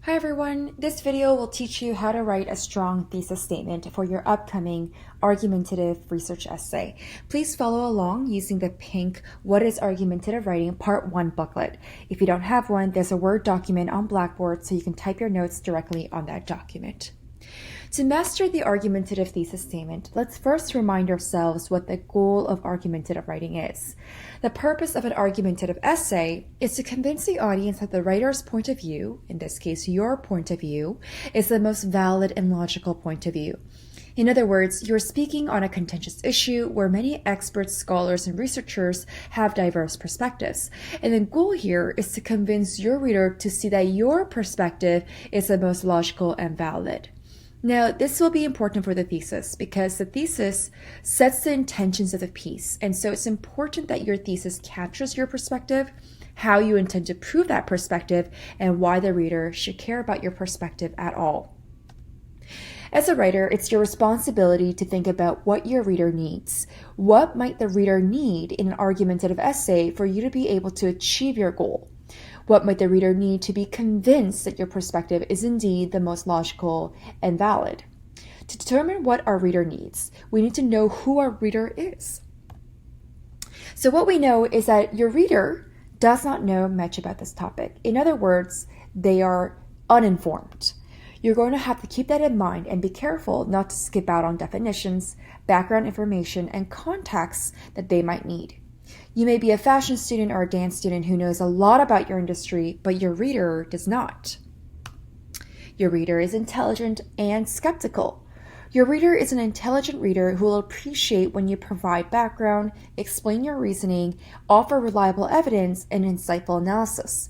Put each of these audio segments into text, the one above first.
Hi everyone, this video will teach you how to write a strong thesis statement for your upcoming argumentative research essay. Please follow along using the pink What is Argumentative Writing Part 1 booklet. If you don't have one, there's a Word document on Blackboard so you can type your notes directly on that document. To master the argumentative thesis statement, let's first remind ourselves what the goal of argumentative writing is. The purpose of an argumentative essay is to convince the audience that the writer's point of view, in this case your point of view, is the most valid and logical point of view. In other words, you're speaking on a contentious issue where many experts, scholars, and researchers have diverse perspectives. And the goal here is to convince your reader to see that your perspective is the most logical and valid. Now, this will be important for the thesis because the thesis sets the intentions of the piece. And so it's important that your thesis captures your perspective, how you intend to prove that perspective, and why the reader should care about your perspective at all. As a writer, it's your responsibility to think about what your reader needs. What might the reader need in an argumentative essay for you to be able to achieve your goal? What might the reader need to be convinced that your perspective is indeed the most logical and valid? To determine what our reader needs, we need to know who our reader is. So what we know is that your reader does not know much about this topic. In other words, they are uninformed. You're going to have to keep that in mind and be careful not to skip out on definitions, background information, and context that they might need. You may be a fashion student or a dance student who knows a lot about your industry, but your reader does not. Your reader is intelligent and skeptical. Your reader is an intelligent reader who will appreciate when you provide background, explain your reasoning, offer reliable evidence, and insightful analysis.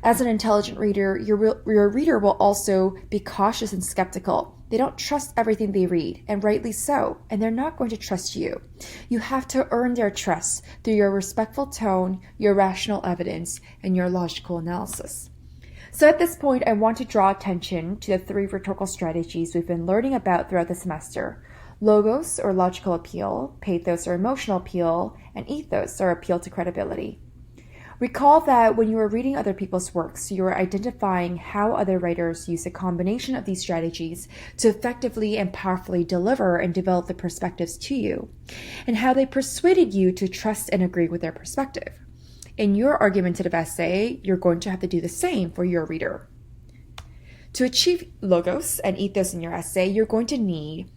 As an intelligent reader, your reader will also be cautious and skeptical. They don't trust everything they read, and rightly so, and they're not going to trust you. You have to earn their trust through your respectful tone, your rational evidence, and your logical analysis. So at this point, I want to draw attention to the three rhetorical strategies we've been learning about throughout the semester: logos, or logical appeal, pathos, or emotional appeal, and ethos, or appeal to credibility. Recall that when you are reading other people's works, you are identifying how other writers use a combination of these strategies to effectively and powerfully deliver and develop the perspectives to you, and how they persuaded you to trust and agree with their perspective. In your argumentative essay, you're going to have to do the same for your reader. To achieve logos and ethos in your essay, you're going to need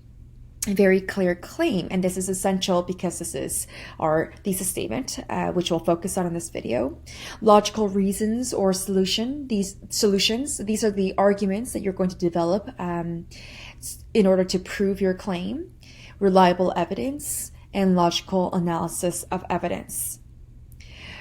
a very clear claim, and this is essential because this is our thesis statement, which we'll focus on in this video. Logical reasons or these are the arguments that you're going to develop in order to prove your claim, reliable evidence, and logical analysis of evidence.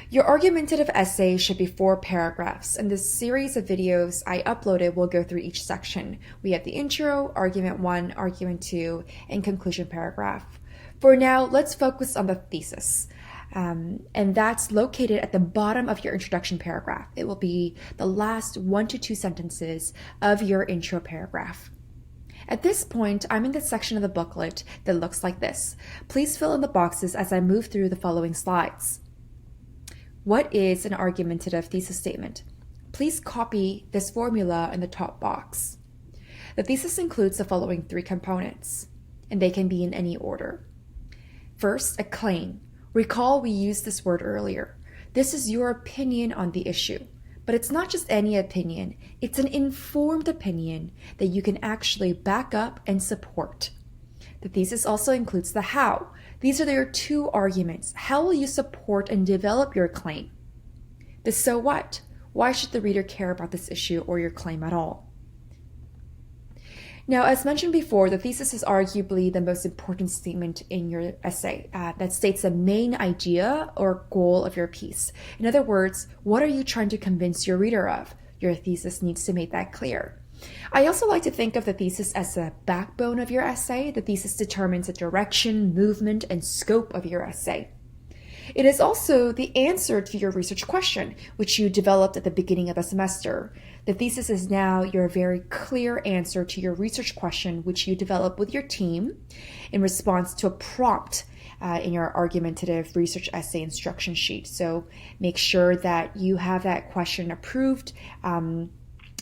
Your argumentative essay should be 4 paragraphs, and this series of videos I uploaded will go through each section. We have the intro, argument 1, argument 2, and conclusion paragraph. For now, let's focus on the thesis, and that's located at the bottom of your introduction paragraph. It will be the last 1 to 2 sentences of your intro paragraph. At this point, I'm in the section of the booklet that looks like this. Please fill in the boxes as I move through the following slides. What is an argumentative thesis statement? Please copy this formula in the top box. The thesis includes the following 3 components, and they can be in any order. First, a claim. Recall we used this word earlier. This is your opinion on the issue, but it's not just any opinion. It's an informed opinion that you can actually back up and support. The thesis also includes the how. These are your 2 arguments. How will you support and develop your claim? The so what? Why should the reader care about this issue or your claim at all? Now, as mentioned before, the thesis is arguably the most important statement in your essay that states the main idea or goal of your piece. In other words, what are you trying to convince your reader of? Your thesis needs to make that clear. I also like to think of the thesis as the backbone of your essay. The thesis determines the direction, movement, and scope of your essay. It is also the answer to your research question, which you developed at the beginning of the semester. The thesis is now your very clear answer to your research question, which you developed with your team in response to a prompt in your argumentative research essay instruction sheet. So make sure that you have that question approved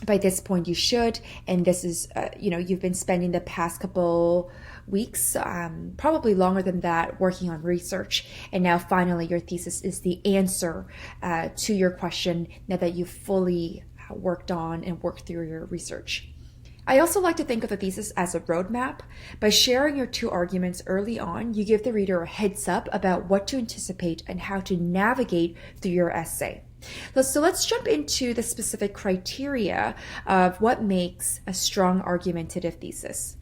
By this point you should, and this is, you've been spending the past couple weeks, probably longer than that, working on research. And now finally your thesis is the answer to your question now that you've fully worked on and worked through your research. I also like to think of the thesis as a roadmap. By sharing your two arguments early on, you give the reader a heads up about what to anticipate and how to navigate through your essay. So let's jump into the specific criteria of what makes a strong argumentative thesis.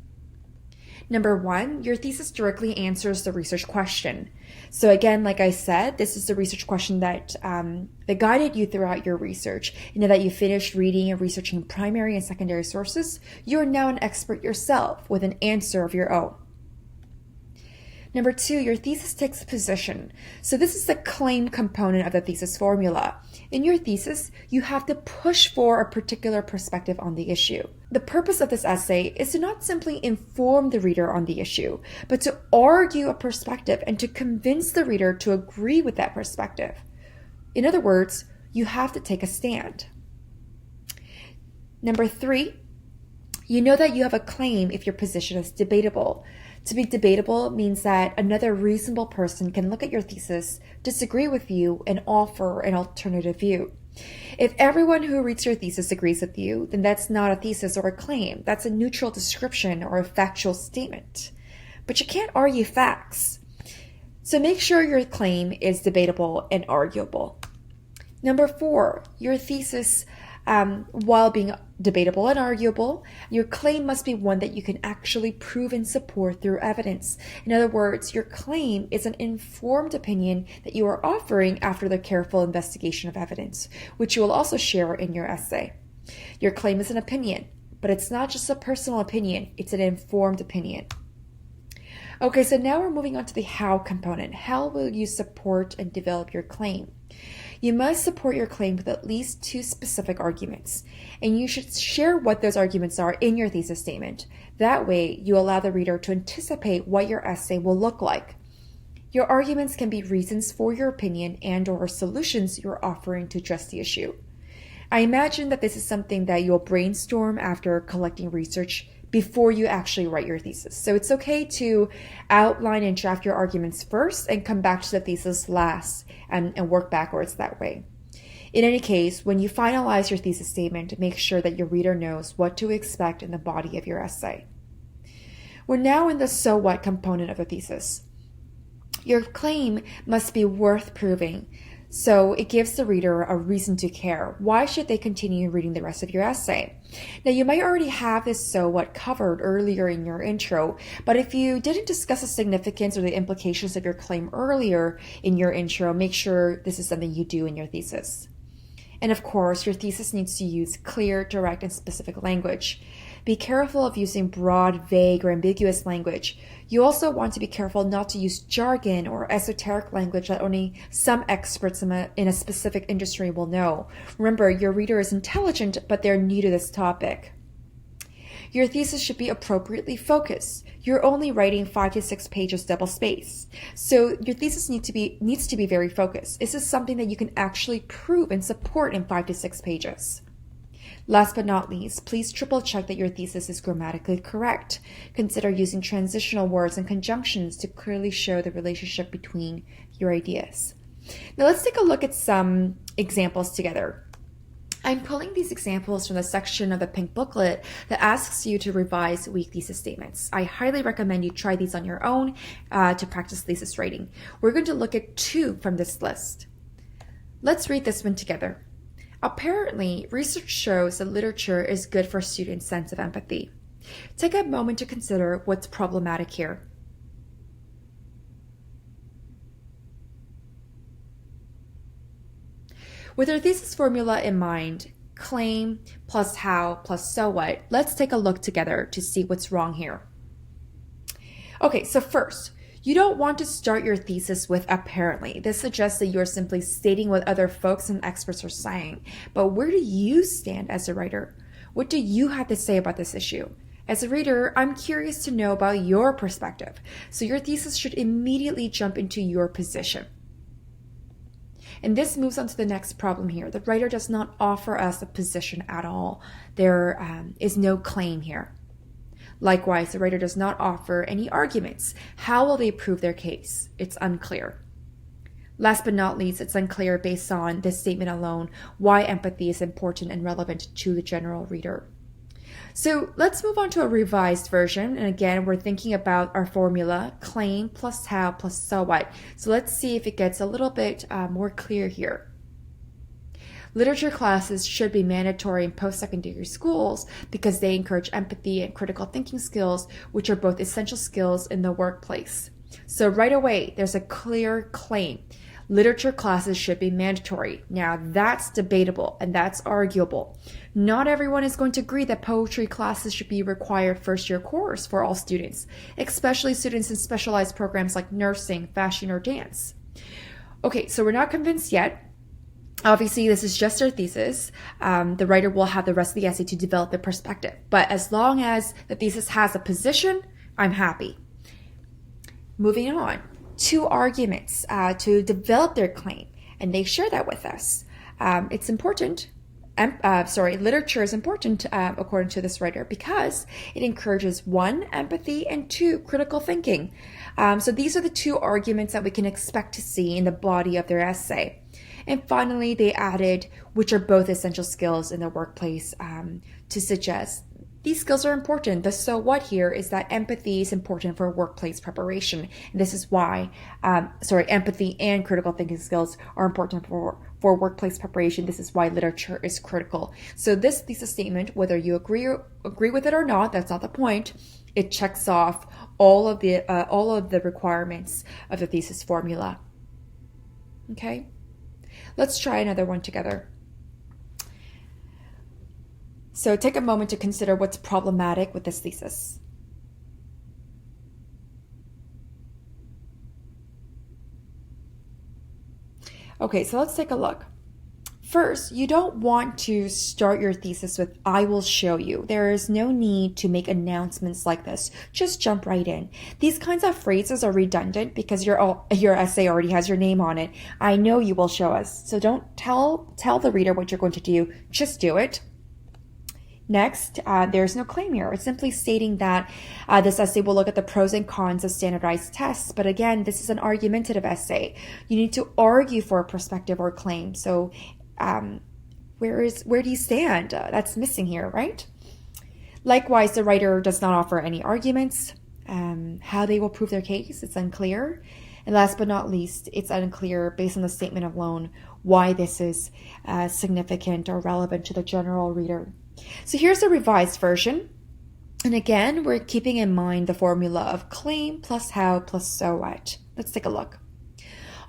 Number one, your thesis directly answers the research question. So again, like I said, this is the research question that guided you throughout your research. Now that you finished reading and researching primary and secondary sources, you are now an expert yourself with an answer of your own. Number two, your thesis takes a position. So this is the claim component of the thesis formula. In your thesis, you have to push for a particular perspective on the issue. The purpose of this essay is to not simply inform the reader on the issue, but to argue a perspective and to convince the reader to agree with that perspective. In other words, you have to take a stand. Number three, you know that you have a claim if your position is debatable. To be debatable means that another reasonable person can look at your thesis, disagree with you, and offer an alternative view. If everyone who reads your thesis agrees with you, then that's not a thesis or a claim. That's a neutral description or a factual statement. But you can't argue facts. So make sure your claim is debatable and arguable. Number four, your thesis, while being debatable and arguable, your claim must be one that you can actually prove and support through evidence. In other words, your claim is an informed opinion that you are offering after the careful investigation of evidence, which you will also share in your essay. Your claim is an opinion, but it's not just a personal opinion, it's an informed opinion. Okay, so now we're moving on to the how component. How will you support and develop your claim? You must support your claim with at least two specific arguments, and you should share what those arguments are in your thesis statement. That way, you allow the reader to anticipate what your essay will look like. Your arguments can be reasons for your opinion and/or solutions you're offering to address the issue. I imagine that this is something that you'll brainstorm after collecting research before you actually write your thesis. So it's okay to outline and draft your arguments first and come back to the thesis last and work backwards that way. In any case, when you finalize your thesis statement, make sure that your reader knows what to expect in the body of your essay. We're now in the so what component of the thesis. Your claim must be worth proving. So it gives the reader a reason to care. Why should they continue reading the rest of your essay? Now, you might already have this so what covered earlier in your intro, but if you didn't discuss the significance or the implications of your claim earlier in your intro, make sure this is something you do in your thesis. And of course, your thesis needs to use clear, direct, and specific language. Be careful of using broad, vague, or ambiguous language. You also want to be careful not to use jargon or esoteric language that only some experts in a specific industry will know. Remember, your reader is intelligent, but they're new to this topic. Your thesis should be appropriately focused. You're only writing 5 to 6 pages double space. So your thesis needs to be very focused. This is something that you can actually prove and support in 5 to 6 pages. Last but not least, please triple check that your thesis is grammatically correct. Consider using transitional words and conjunctions to clearly show the relationship between your ideas. Now let's take a look at some examples together. I'm pulling these examples from the section of the pink booklet that asks you to revise weak thesis statements. I highly recommend you try these on your own to practice thesis writing. We're going to look at 2 from this list. Let's read this one together. Apparently, research shows that literature is good for students' sense of empathy. Take a moment to consider what's problematic here. With our thesis formula in mind, claim plus how plus so what, let's take a look together to see what's wrong here. Okay, so first, you don't want to start your thesis with apparently. This suggests that you're simply stating what other folks and experts are saying. But where do you stand as a writer? What do you have to say about this issue? As a reader, I'm curious to know about your perspective. So your thesis should immediately jump into your position. And this moves on to the next problem here. The writer does not offer us a position at all. There is no claim here. Likewise, the writer does not offer any arguments. How will they prove their case? It's unclear. Last but not least, it's unclear based on this statement alone why empathy is important and relevant to the general reader. So let's move on to a revised version. And again, we're thinking about our formula, claim plus how plus so what. So let's see if it gets a little bit more clear here. Literature classes should be mandatory in post-secondary schools because they encourage empathy and critical thinking skills, which are both essential skills in the workplace. So right away, there's a clear claim. Literature classes should be mandatory. Now that's debatable and that's arguable. Not everyone is going to agree that poetry classes should be required first-year course for all students, especially students in specialized programs like nursing, fashion, or dance. Okay, so we're not convinced yet. Obviously, this is just our thesis. The writer will have the rest of the essay to develop their perspective. But as long as the thesis has a position, I'm happy. Moving on. 2 arguments to develop their claim, and they share that with us. It's important. Literature is important according to this writer because it encourages 1, empathy, and 2, critical thinking. So these are the 2 arguments that we can expect to see in the body of their essay. And finally, they added, which are both essential skills in the workplace, to suggest these skills are important. The so what here is that empathy is important for workplace preparation. And this is why, empathy and critical thinking skills are important for workplace preparation. This is why literature is critical. So this thesis statement, whether you agree with it or not, that's not the point. It checks off all of the requirements of the thesis formula. Okay, let's try another one together. So take a moment to consider what's problematic with this thesis. Okay, so let's take a look. First, you don't want to start your thesis with, I will show you. There is no need to make announcements like this. Just jump right in. These kinds of phrases are redundant because your essay already has your name on it. I know you will show us. So don't tell the reader what you're going to do. Just do it. Next, there's no claim here. It's simply stating that this essay will look at the pros and cons of standardized tests. But again, this is an argumentative essay. You need to argue for a perspective or claim. So where do you stand? That's missing here, right? Likewise, the writer does not offer any arguments. How they will prove their case, it's unclear. And last but not least, it's unclear based on the statement alone why this is significant or relevant to the general reader. So here's the revised version. And again, we're keeping in mind the formula of claim plus how plus so what. Let's take a look.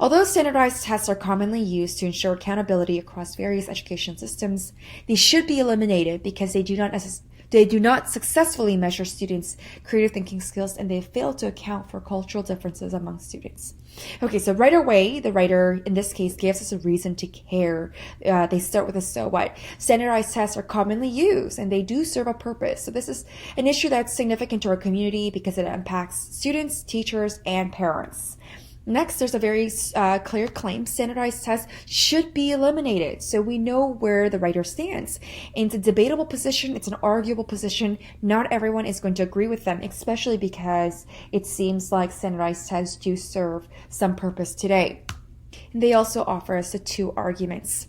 Although standardized tests are commonly used to ensure accountability across various education systems, they should be eliminated because they do not successfully measure students' creative thinking skills, and they fail to account for cultural differences among students. Okay, so right away, the writer, in this case, gives us a reason to care. They start with a so what. Standardized tests are commonly used, and they do serve a purpose. So this is an issue that's significant to our community because it impacts students, teachers, and parents. Next, there's a very clear claim. Standardized tests should be eliminated. So we know where the writer stands. And it's a debatable position. It's an arguable position. Not everyone is going to agree with them, especially because it seems like standardized tests do serve some purpose today. And they also offer us the 2 arguments.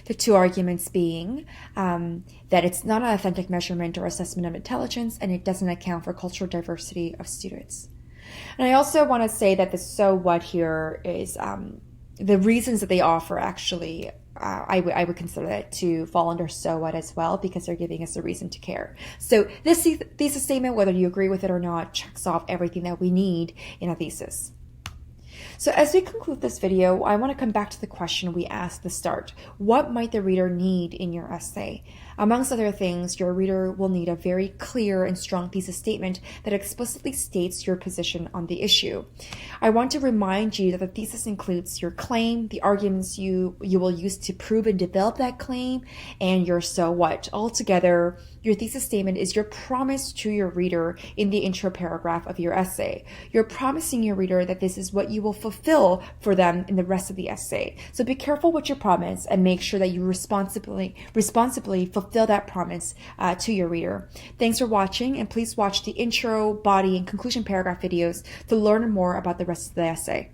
The 2 arguments being that it's not an authentic measurement or assessment of intelligence, and it doesn't account for cultural diversity of students. And I also want to say that the so what here is the reasons that they offer actually, I would consider that to fall under so what as well because they're giving us a reason to care. So this thesis statement, whether you agree with it or not, checks off everything that we need in a thesis. So as we conclude this video, I want to come back to the question we asked at the start. What might the reader need in your essay? Amongst other things, your reader will need a very clear and strong thesis statement that explicitly states your position on the issue. I want to remind you that the thesis includes your claim, the arguments you will use to prove and develop that claim, and your so what. Altogether, your thesis statement is your promise to your reader in the intro paragraph of your essay. You're promising your reader that this is what you will will fulfill for them in the rest of the essay. So be careful with your promise and make sure that you responsibly fulfill that promise to your reader. Thanks for watching, and please watch the intro, body, and conclusion paragraph videos to learn more about the rest of the essay.